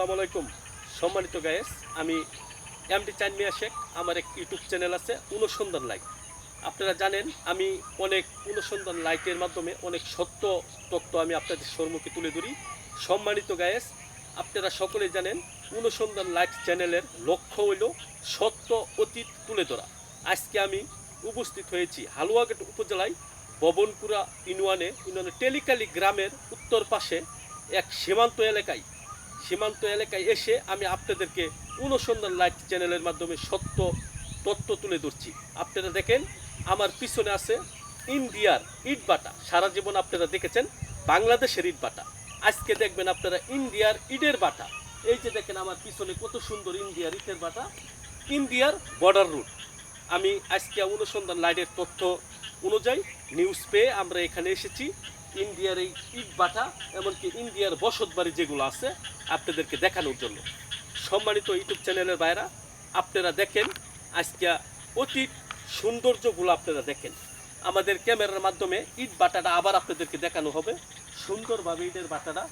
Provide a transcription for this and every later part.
আসসালামু আলাইকুম সম্মানিত গায়েস, আমি এমডি চাঁদ মিয়া শেখ। আমার এক ইউটিউব চ্যানেল আছে অনুসন্ধান লাইট। আপনারা জানেন আমি অনেক অনুসন্ধান লাইটের মাধ্যমে অনেক সত্য তথ্য আমি আপনাদের সম্মুখে তুলে ধরি। সম্মানিত গায়েস, আপনারা সকলেই জানেন অনুসন্ধান লাইট চ্যানেলের লক্ষ্য হইল সত্য অতীত তুলে ধরা। আজকে আমি উপস্থিত হয়েছি হালুয়াঘাট উপজেলায় ববনপুরা ইউনিয়নের টেলিকালি গ্রামের উত্তর পাশে এক সীমান্ত এলাকায় এসে আমি আপনাদেরকে অনুসন্ধান লাইট চ্যানেলের মাধ্যমে সত্য তথ্য তুলে ধরছি। আপনারা দেখেন আমার পিছনে আছে ইন্ডিয়ার ইটভাটা। সারা জীবন আপনারা দেখেছেন বাংলাদেশের ইটভাটা, আজকে দেখবেন আপনারা ইন্ডিয়ার ইটের ভাটা। এই যে দেখেন আমার পিছনে কত সুন্দর ইন্ডিয়ার ইটের ভাটা, ইন্ডিয়ার বর্ডার রুট। আমি আজকে অনুসন্ধান লাইটের তথ্য অনুযায়ী নিউজ পেয়ে আমরা এখানে এসেছি। ইন্ডিয়ার এই ইটভাটা এমনকি ইন্ডিয়ার বসত বাড়ি যেগুলো আছে আপনাদেরকে দেখানোর জন্য। সম্মানিত ইউটিউব চ্যানেলের বাইরা, আপনারা দেখেন আজকে অতীত সৌন্দর্যগুলো আপনারা দেখেন। আমাদের ক্যামেরার মাধ্যমে ইট ভাটাটা আবার আপনাদেরকে দেখানো হবে, সুন্দরভাবে ইটের ভাটাটা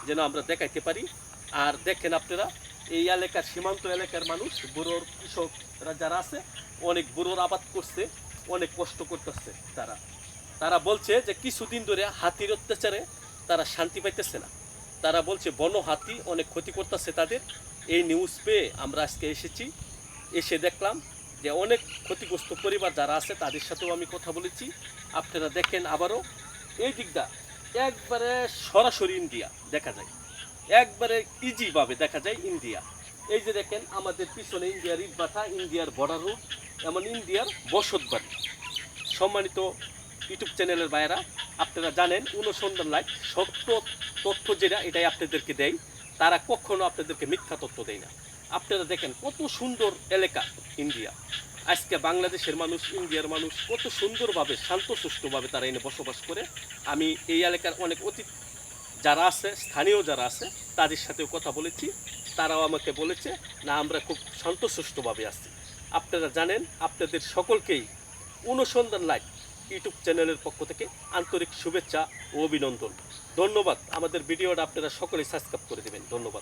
যেন আমরা দেখাইতে পারি। আর দেখেন আপনারা এই এলাকার সীমান্ত এলাকার মানুষ, বুড়োর কৃষকরা যারা আছে, অনেক বুড়োর আবাদ করছে, অনেক কষ্ট করতেছে। তারা বলছে যে কিছুদিন ধরে হাতির অত্যাচারে তারা শান্তি পাইতেছে না। তারা বলছে বন্য হাতি অনেক ক্ষতি করতেছে তাদের। এই নিউজ পেয়ে আমরা আজকে এসেছি, এসে দেখলাম যে অনেক ক্ষতিগ্রস্ত পরিবার যারা আছে তাদের সাথেও আমি কথা বলেছি। আপনারা দেখেন আবারও এই দিকটা একবারে সরাসরি ইন্ডিয়া দেখা যায়, একবারে ইজিভাবে দেখা যায় ইন্ডিয়া। এই যে দেখেন আমাদের পিছনে ইন্ডিয়ার ইটভাটা, ইন্ডিয়ার বর্ডার রুট, এমন ইন্ডিয়ার বসত বাড়ি। সম্মানিত ইউটিউব চ্যানেলের ভাইয়েরা, আপনারা জানেন অনুসন্ধান লাইট সত্য তথ্য যেটা এটাই আপনাদেরকে দেয়, তারা কখনো আপনাদেরকে মিথ্যা তথ্য দেয় না। আপনারা দেখেন কত সুন্দর এলাকা ইন্ডিয়া। আজকে বাংলাদেশের মানুষ, ইন্ডিয়ার মানুষ কত সুন্দরভাবে শান্তশিষ্টভাবে তারা এনে বসবাস করে। আমি এই এলাকার অনেক অতীত যারা আছে, স্থানীয় যারা আছে, তাদের সাথেও কথা বলেছি। তারাও আমাকে বলেছে না, আমরা খুব শান্তশিষ্টভাবে আছি। আপনারা জানেন, আপনাদের সকলকেই অনুসন্ধান লাইট ইউটিউব চ্যানেলের পক্ষ থেকে আন্তরিক শুভেচ্ছা ও অভিনন্দন। ধন্যবাদ। আমাদের ভিডিওটা আপনারা সকলেই সাবস্ক্রাইব করে দেবেন। ধন্যবাদ।